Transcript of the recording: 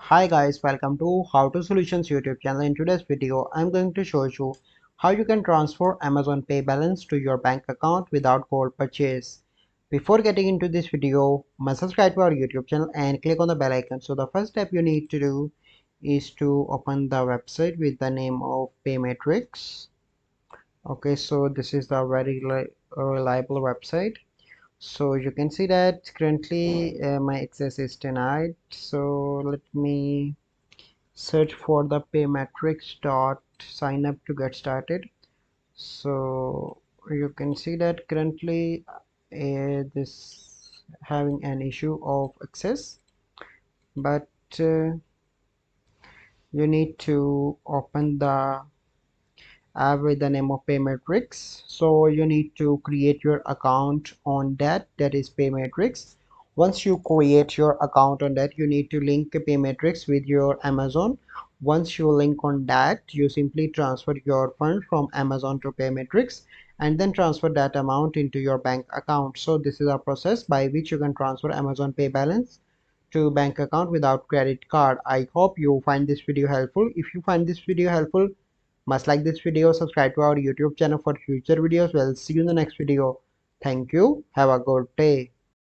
Hi guys, welcome to How to Solutions YouTube channel. In today's video, I'm going to show you how you can transfer Amazon Pay balance to your bank account without gold purchase. Before getting into this video, must subscribe to our YouTube channel and click on the bell icon. So the first step you need to do is to open the website with the name of Paymatrix. Okay, so this is the very reliable website. So you can see that currently my access is denied. So let me search for the paymatrix dot sign up to get started. So you can see that currently this having an issue of access, but you need to open the app with the name of Paymatrix. So you need to create your account on that is Paymatrix. Once you create your account on that, you need to link Paymatrix with your Amazon. Once you link on that, you simply transfer your fund from Amazon to Paymatrix and then transfer that amount into your bank account. So this is a process by which you can transfer Amazon Pay balance to bank account without credit card. I hope you find this video helpful. If you find this video helpful, must like this video, subscribe to our YouTube channel for future videos. We'll see you in the next video. Thank you. Have a good day.